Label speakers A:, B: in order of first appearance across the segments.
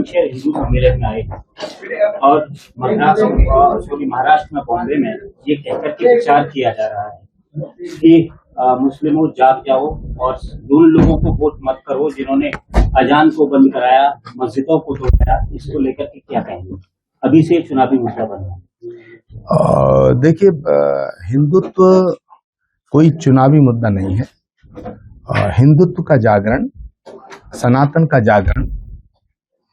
A: मंच हिंदू सम्मेलन में आए और महाराष्ट्र में बॉम्बे में ये कहकर के प्रचार किया जा रहा है कि मुस्लिमों जाग जाओ और उन लोगों को वोट मत करो जिन्होंने अजान को बंद कराया, मस्जिदों को तोड़ाया। इसको लेकर के क्या कहेंगे? अभी से चुनावी मुद्दा बन रहा है।
B: देखिए, हिंदुत्व कोई चुनावी मुद्दा नहीं है। हिंदुत्व का जागरण, सनातन का जागरण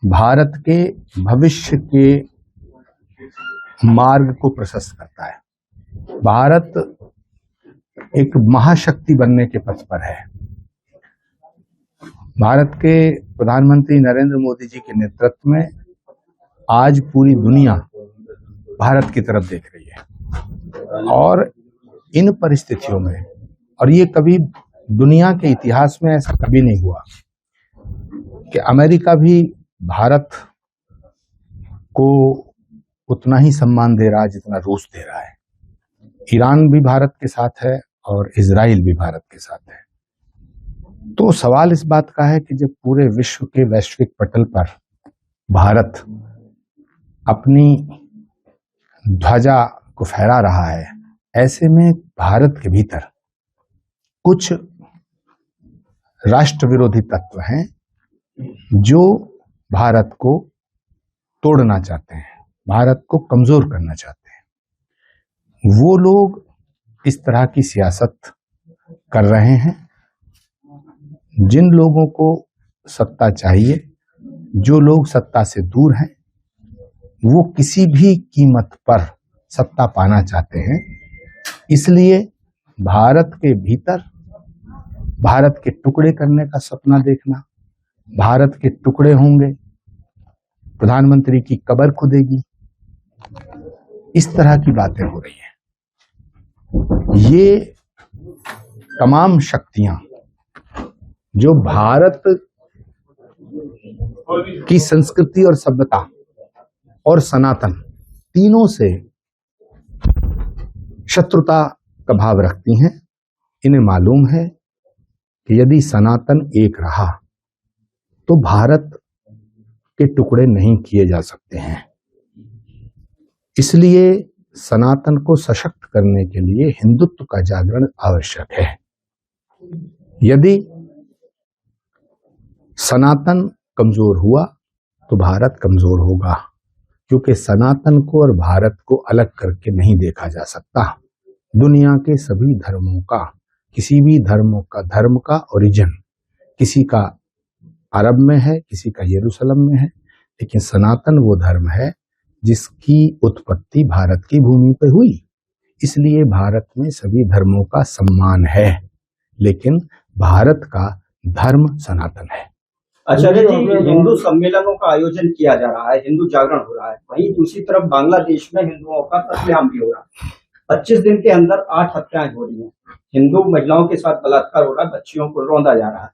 B: भारत के भविष्य के मार्ग को प्रशस्त करता है। भारत एक महाशक्ति बनने के पथ पर है। भारत के प्रधानमंत्री नरेंद्र मोदी जी के नेतृत्व में आज पूरी दुनिया भारत की तरफ देख रही है और इन परिस्थितियों में, और ये कभी दुनिया के इतिहास में ऐसा कभी नहीं हुआ कि अमेरिका भी भारत को उतना ही सम्मान दे रहा है जितना रूस दे रहा है। ईरान भी भारत के साथ है और इजराइल भी भारत के साथ है। तो सवाल इस बात का है कि जब पूरे विश्व के वैश्विक पटल पर भारत अपनी ध्वजा को फहरा रहा है, ऐसे में भारत के भीतर कुछ राष्ट्र विरोधी तत्व हैं जो भारत को तोड़ना चाहते हैं, भारत को कमजोर करना चाहते हैं। वो लोग इस तरह की सियासत कर रहे हैं। जिन लोगों को सत्ता चाहिए, जो लोग सत्ता से दूर हैं, वो किसी भी कीमत पर सत्ता पाना चाहते हैं। इसलिए भारत के भीतर भारत के टुकड़े करने का सपना देखना, भारत के टुकड़े होंगे, प्रधानमंत्री की कब्र खुदेगी, इस तरह की बातें हो रही हैं। ये तमाम शक्तियां जो भारत की संस्कृति और सभ्यता और सनातन तीनों से शत्रुता का भाव रखती हैं, इन्हें मालूम है कि यदि सनातन एक रहा तो भारत के टुकड़े नहीं किए जा सकते हैं। इसलिए सनातन को सशक्त करने के लिए हिंदुत्व का जागरण आवश्यक है। यदि सनातन कमजोर हुआ तो भारत कमजोर होगा, क्योंकि सनातन को और भारत को अलग करके नहीं देखा जा सकता। दुनिया के सभी धर्मों का, किसी भी धर्म का ओरिजिन किसी का अरब में है, किसी का यरूशलेम में है, लेकिन सनातन वो धर्म है जिसकी उत्पत्ति भारत की भूमि पर हुई। इसलिए भारत में सभी धर्मों का सम्मान है, लेकिन भारत का धर्म सनातन है।
C: आचार्य जी, हिंदू सम्मेलनों का आयोजन किया जा रहा है, हिंदू जागरण हो रहा है, वहीं दूसरी तरफ बांग्लादेश में हिंदुओं का कत्लेआम भी हो रहा है। 25 दिन के अंदर 8 हत्याएं हो रही हैं, हिंदू महिलाओं के साथ बलात्कार हो रहा है, बच्चियों को रौंदा जा रहा है।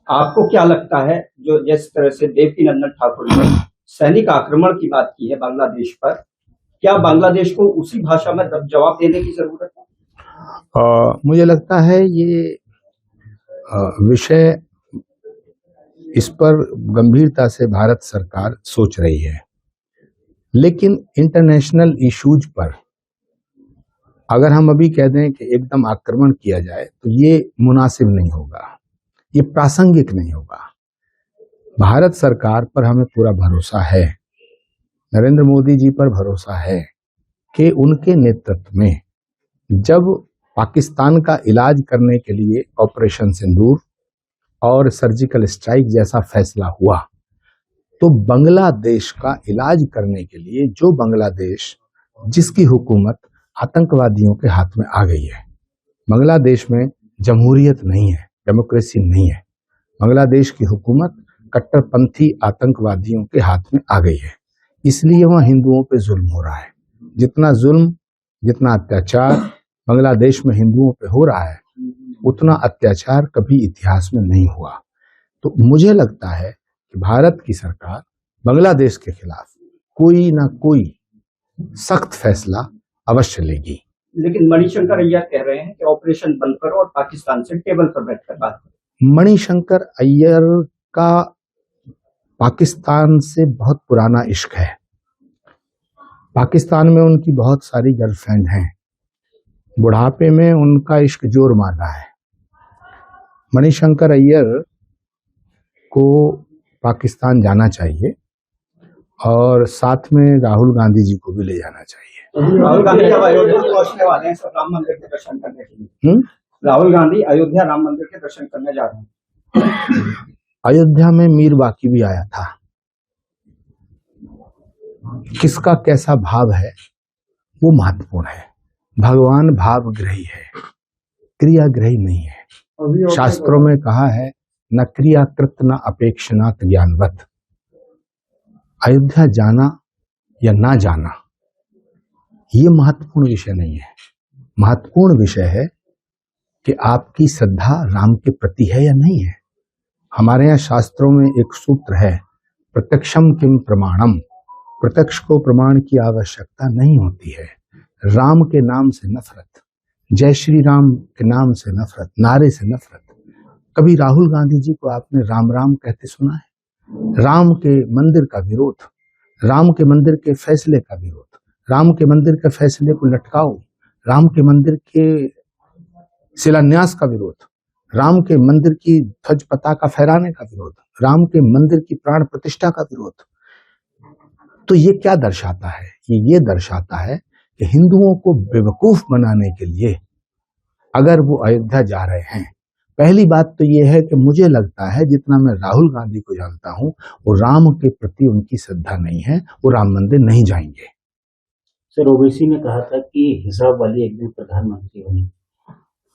C: आपको क्या लगता है, जो जिस तरह से देवकीनंदन ठाकुर ने सैनिक आक्रमण की बात की है बांग्लादेश पर, क्या बांग्लादेश को उसी भाषा में जवाब देने की जरूरत है?
B: मुझे लगता है ये विषय, इस पर गंभीरता से भारत सरकार सोच रही है, लेकिन इंटरनेशनल इश्यूज पर अगर हम अभी कह दें कि एकदम आक्रमण किया जाए तो ये मुनासिब नहीं होगा, ये प्रासंगिक नहीं होगा। भारत सरकार पर हमें पूरा भरोसा है, नरेंद्र मोदी जी पर भरोसा है कि उनके नेतृत्व में जब पाकिस्तान का इलाज करने के लिए ऑपरेशन सिंदूर और सर्जिकल स्ट्राइक जैसा फैसला हुआ, तो बांग्लादेश का इलाज करने के लिए, जो बांग्लादेश जिसकी हुकूमत आतंकवादियों के हाथ में आ गई है, बांग्लादेश में जमहूरियत नहीं है, डेमोक्रेसी नहीं है, बांग्लादेश की हुकूमत कट्टरपंथी आतंकवादियों के हाथ में आ गई है। इसलिए वहां हिंदुओं पे जुल्म हो रहा है। जितना जुल्म, जितना अत्याचार बांग्लादेश में हिंदुओं पे हो रहा है, उतना अत्याचार कभी इतिहास में नहीं हुआ। तो मुझे लगता है कि भारत की सरकार बांग्लादेश के खिलाफ कोई ना कोई सख्त फैसला अवश्य लेगी।
C: लेकिन मणिशंकर अय्यर कह रहे हैं कि ऑपरेशन बंद करो और पाकिस्तान से टेबल पर बैठकर बात करो।
B: मणिशंकर अय्यर का पाकिस्तान से बहुत पुराना इश्क है। पाकिस्तान में उनकी बहुत सारी गर्लफ्रेंड हैं। बुढ़ापे में उनका इश्क जोर मार रहा है। मणिशंकर अय्यर को पाकिस्तान जाना चाहिए और साथ में राहुल गांधी जी को भी ले जाना चाहिए।
C: राहुल गांधी जब अयोध्या पहुंचने वाले हैं राम मंदिर के दर्शन करने के लिए, राहुल गांधी अयोध्या राम मंदिर के दर्शन करने जा रहे हैं।
B: अयोध्या में मीर बाकी भी आया था। किसका कैसा भाव है वो महत्वपूर्ण है। भगवान भावग्रही है, क्रियाग्रही नहीं है। शास्त्रों में कहा है न क्रियाकृत न अपेक्षनात् ज्ञानवत। अयोध्या जाना या ना जाना ये महत्वपूर्ण विषय नहीं है। महत्वपूर्ण विषय है कि आपकी श्रद्धा राम के प्रति है या नहीं है। हमारे यहाँ शास्त्रों में एक सूत्र है, प्रत्यक्षम किम प्रमाणम। प्रत्यक्ष को प्रमाण की आवश्यकता नहीं होती है। राम के नाम से नफरत, जय श्री राम के नाम से नफरत, नारे से नफरत। कभी राहुल गांधी जी को आपने राम राम कहते सुना है? राम के मंदिर का विरोध, राम के मंदिर के फैसले का विरोध, राम के मंदिर के फैसले को लटकाओ, राम के मंदिर के शिलान्यास का विरोध, राम के मंदिर की ध्वज पताका फहराने का विरोध, राम के मंदिर की प्राण प्रतिष्ठा का विरोध। तो ये क्या दर्शाता है? ये दर्शाता है कि हिंदुओं को बेवकूफ बनाने के लिए अगर वो अयोध्या जा रहे हैं। पहली बात तो ये है कि मुझे लगता है जितना मैं राहुल गांधी को जानता हूं, वो राम के प्रति उनकी श्रद्धा नहीं है, वो राम मंदिर नहीं जाएंगे।
A: सर, ओवैसी ने कहा था कि हिजाब वाली एक दिन प्रधानमंत्री होंगे।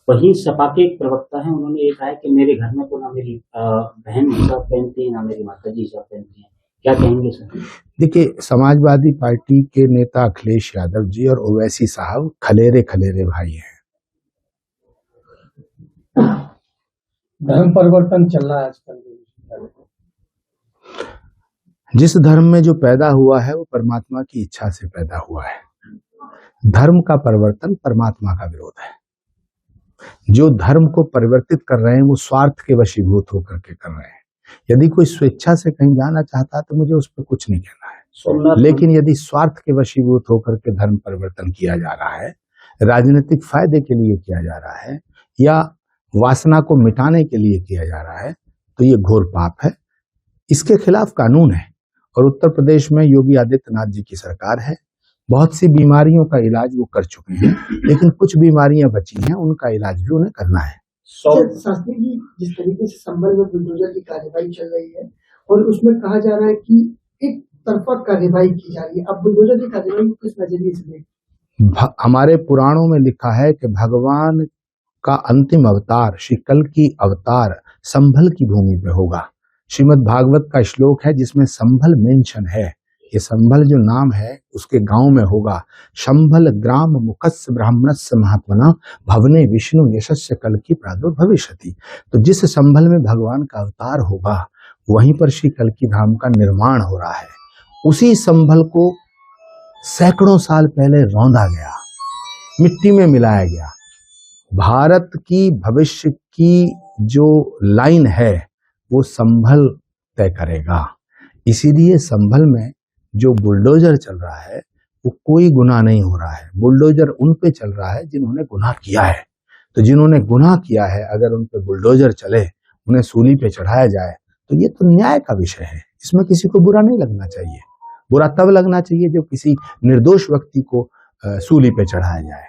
A: वहीं सपा के एक प्रवक्ता हैं, उन्होंने ये कहा है कि मेरे घर में तो ना मेरी बहन हिजाब पहनती है, ना मेरी माता जी हिजाब पहनती है। क्या कहेंगे सर?
B: देखिए, समाजवादी पार्टी के नेता अखिलेश यादव जी और ओवैसी साहब खलेरे खलेरे भाई हैं।
D: धर्म परिवर्तन चल रहा है आजकल।
B: जिस धर्म में जो पैदा हुआ है वो परमात्मा की इच्छा से पैदा हुआ है। धर्म का परिवर्तन परमात्मा का विरोध है। जो धर्म को परिवर्तित कर रहे हैं वो स्वार्थ के वशीभूत होकर के कर रहे हैं। यदि कोई स्वेच्छा से कहीं जाना चाहता है तो मुझे उस पर कुछ नहीं कहना है, लेकिन यदि स्वार्थ के वशीभूत होकर के धर्म परिवर्तन किया जा रहा है, राजनीतिक फायदे के लिए किया जा रहा है या वासना को मिटाने के लिए किया जा रहा है, तो ये घोर पाप है। इसके खिलाफ कानून है और उत्तर प्रदेश में योगी आदित्यनाथ जी की सरकार है। बहुत सी बीमारियों का इलाज वो कर चुके हैं, लेकिन कुछ बीमारियां बची हैं, उनका इलाज भी उन्हें करना है।
D: शास्त्री जी, जिस तरीके से संभल में बुलडोजर की कार्यवाही चल रही है और उसमें कहा जा रहा है कि एक तरफा कार्यवाही की जा रही है, अब बुलडोजर की कार्यवाही किस नजरिए से देखें?
B: हमारे पुराणों में लिखा है कि भगवान का अंतिम अवतार श्री कल्कि अवतार संभल की भूमि पे होगा। श्रीमद् भागवत का श्लोक है जिसमें संभल मेंशन है। ये संभल जो नाम है उसके गांव में होगा। संभल ग्राम मुखस्य ब्राह्मणस्य महात्मना भवने विष्णु यशस्य कल्कि प्रादुर्भविष्यति। तो जिस संभल में भगवान का अवतार होगा वहीं पर श्री कल्कि धाम का निर्माण हो रहा है। उसी संभल को सैकड़ों साल पहले रौंदा गया, मिट्टी में मिलाया गया। भारत की भविष्य की जो लाइन है वो संभल तय करेगा। इसीलिए संभल में जो बुलडोजर चल रहा है वो कोई गुनाह नहीं हो रहा है। बुलडोजर उन पे चल रहा है जिन्होंने गुनाह किया है। तो जिन्होंने गुनाह किया है अगर उन पे बुलडोजर चले, उन्हें सूली पे चढ़ाया जाए, तो ये तो न्याय का विषय है। इसमें किसी को बुरा नहीं लगना चाहिए। बुरा तब लगना चाहिए जब किसी निर्दोष व्यक्ति को सूली पे चढ़ाया जाए।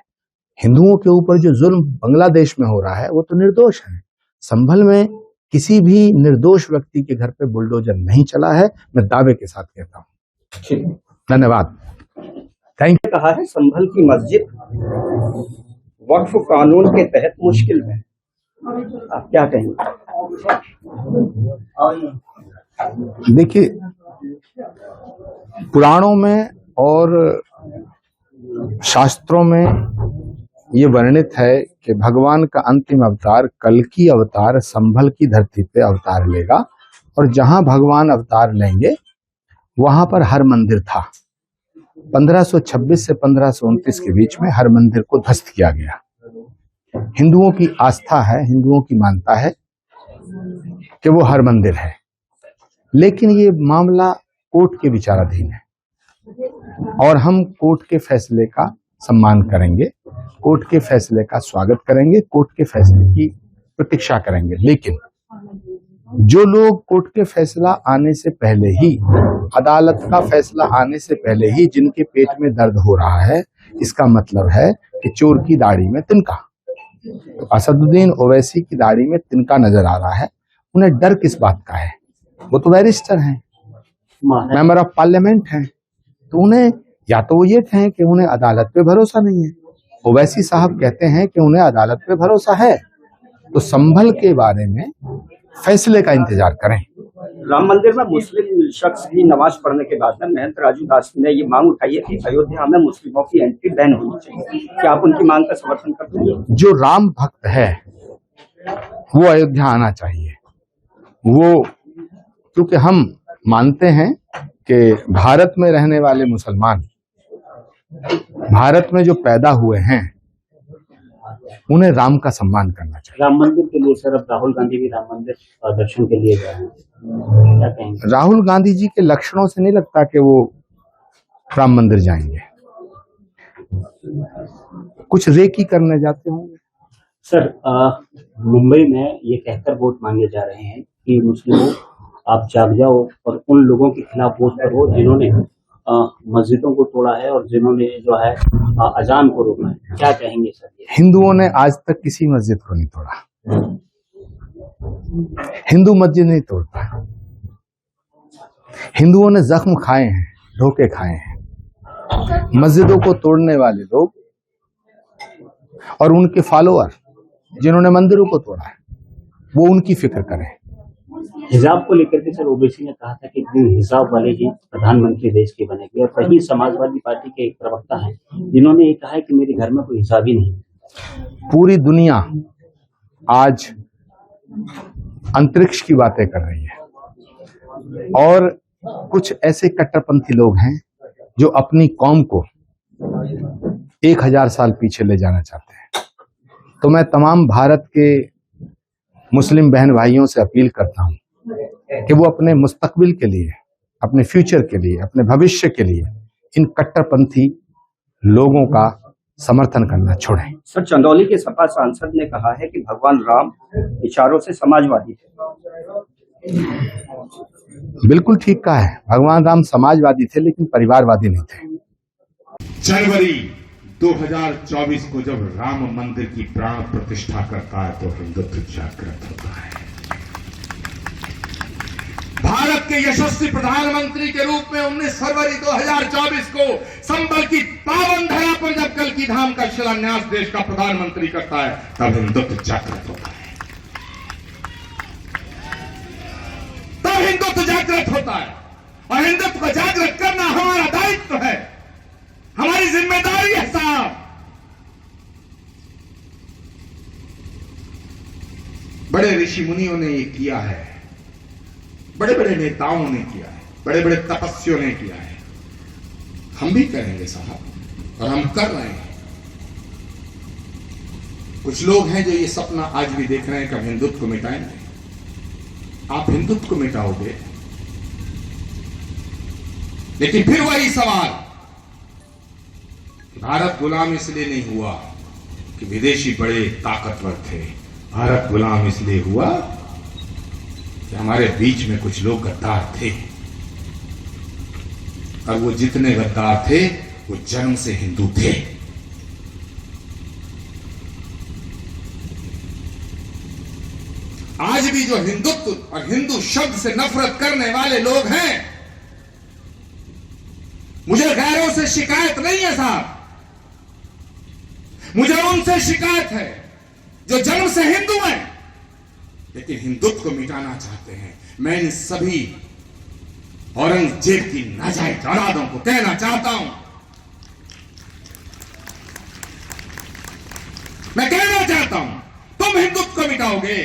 B: हिंदुओं के ऊपर जो जुल्म बांग्लादेश में हो रहा है वो तो निर्दोष है। संभल में किसी भी निर्दोष व्यक्ति के घर पे बुलडोजर नहीं चला है, मैं दावे के साथ कहता हूँ। धन्यवाद। Thank you.
C: कहा है संभल की मस्जिद वक्फ कानून के तहत मुश्किल में, आप क्या कहेंगे?
B: देखिए, पुराणों में और शास्त्रों में ये वर्णित है कि भगवान का अंतिम अवतार कल्कि अवतार संभल की धरती पे अवतार लेगा और जहां भगवान अवतार लेंगे वहां पर हर मंदिर था। 1526 से 1529 के बीच में हर मंदिर को ध्वस्त किया गया। हिंदुओं की आस्था है, हिंदुओं की मानता है कि वो हर मंदिर है। लेकिन ये मामला कोर्ट के विचाराधीन है और हम कोर्ट के फैसले का सम्मान करेंगे, कोर्ट के फैसले का स्वागत करेंगे, कोर्ट के फैसले की प्रतीक्षा करेंगे। लेकिन जो लोग कोर्ट के फैसला आने से पहले ही, अदालत का फैसला आने से पहले ही जिनके पेट में दर्द हो रहा है, इसका मतलब है कि चोर की दाढ़ी में तिनका। तो असदुद्दीन ओवैसी की दाढ़ी में तिनका नजर आ रहा है। उन्हें डर किस बात का है? वो तो बैरिस्टर हैं, मेंबर ऑफ पार्लियामेंट हैं, तो उन्हें या तो वो ये कहें कि उन्हें अदालत पे भरोसा नहीं है। ओवैसी साहब कहते हैं कि उन्हें अदालत पे भरोसा है, तो संभल के बारे में फैसले का इंतजार करें।
C: राम मंदिर में मुस्लिम शख्स की नमाज पढ़ने के बाद में महंत राजू दास ने ये मांग उठाई है कि अयोध्या में मुस्लिमों की एंट्री बैन होनी चाहिए। क्या आप उनकी मांग का समर्थन करते हैं?
B: जो राम भक्त है वो अयोध्या आना चाहिए। वो, क्योंकि हम मानते हैं कि भारत में रहने वाले मुसलमान, भारत में जो पैदा हुए हैं, उन्हें राम का सम्मान करना चाहिए।
A: राम मंदिर के लिए सर अब राहुल गांधी भी राम मंदिर दर्शन के लिए गए हैं, क्या कहेंगे?
B: राहुल गांधी जी के लक्षणों से नहीं लगता कि वो राम मंदिर जाएंगे। कुछ रेकी करने जाते होंगे।
A: सर मुंबई में ये कहकर वोट मांगे जा रहे हैं कि मुस्लिमों आप जाग जाओ और उन लोगों के खिलाफ वोट करो जिन्होंने मस्जिदों को तोड़ा है और जिन्होंने जो है अजान को रोका है। क्या कहेंगे सर?
B: हिंदुओं ने आज तक किसी मस्जिद को नहीं तोड़ा। हिंदू मस्जिद नहीं तोड़ता। हिंदुओं ने जख्म खाए हैं, धोखे खाए हैं। मस्जिदों को तोड़ने वाले लोग और उनके फॉलोअर जिन्होंने मंदिरों को तोड़ा है, वो उनकी फिक्र करें।
A: हिजाब को लेकर के सर ओवैसी ने कहा था कि हिजाब वाले ही प्रधानमंत्री देश के बनेंगे, और वही समाजवादी पार्टी के एक प्रवक्ता हैं जिन्होंने ये कहा है कि मेरे घर में कोई हिजाब ही नहीं।
B: पूरी दुनिया आज अंतरिक्ष की बातें कर रही है और कुछ ऐसे कट्टरपंथी लोग हैं जो अपनी कौम को 1000 साल पीछे ले जाना चाहते हैं। तो मैं तमाम भारत के मुस्लिम बहन भाइयों से अपील करता हूं कि वो अपने मुस्तकबिल के लिए, अपने फ्यूचर के लिए, अपने भविष्य के लिए इन कट्टरपंथी लोगों का समर्थन करना छोड़ें।
C: सर, चंदौली के सपा सांसद ने कहा है कि भगवान राम विचारों से समाजवादी थे।
B: बिल्कुल ठीक कहा है। भगवान राम समाजवादी थे लेकिन परिवारवादी नहीं थे।
E: जनवरी 2024 को जब राम मंदिर की प्राण प्रतिष्ठा करता है तो हिंदुत्व जागृत होता है। भारत के यशस्वी प्रधानमंत्री के रूप में 19 फरवरी 2024 को संबल की पावन धरा पर जब कल की धाम का शिलान्यास देश का प्रधानमंत्री करता है तब हिंदुत्व जागृत होता है। तब हिंदुत्व जागृत होता है और हिंदुत्व को जागृत करना हमारा दायित्व है, हमारी जिम्मेदारी है साहब। बड़े ऋषि मुनियों ने ये किया है, बड़े बड़े नेताओं ने किया है, बड़े बड़े तपस्वियों ने किया है। हम भी करेंगे साहब और हम कर रहे हैं। कुछ लोग हैं जो ये सपना आज भी देख रहे हैं कि हम हिंदुत्व को मिटाएंगे। आप हिंदुत्व को मिटाओगे, लेकिन फिर वही सवाल, भारत गुलाम इसलिए नहीं हुआ कि विदेशी बड़े ताकतवर थे। भारत गुलाम इसलिए हुआ कि हमारे बीच में कुछ लोग गद्दार थे, और वो जितने गद्दार थे वो जन्म से हिंदू थे। आज भी जो हिंदुत्व और हिंदू शब्द से नफरत करने वाले लोग हैं, मुझे गैरों से शिकायत नहीं है साहब, मुझे उनसे शिकायत है जो जन्म से हिंदू हैं लेकिन हिंदुत्व को मिटाना चाहते हैं। मैं इन सभी औरंगजेब की नाजायज औलादों को कहना चाहता हूं, मैं कहना चाहता हूं, तुम हिंदुत्व को मिटाओगे।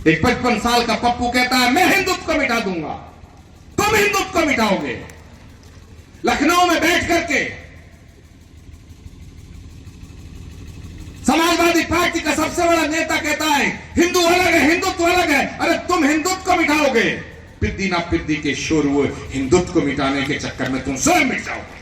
E: एक 55 साल का पप्पू कहता है मैं हिंदुत्व को मिटा दूंगा, तुम हिंदुत्व को मिटाओगे। लखनऊ में बैठ करके समाजवादी पार्टी का सबसे बड़ा नेता कहता है हिंदू अलग है, हिंदुत्व अलग है। अरे तुम हिंदुत्व को मिटाओगे, पिद्दी ना पिद्दी के शोर हुए हिंदुत्व को मिटाने के चक्कर में तुम स्वयं मिट जाओगे।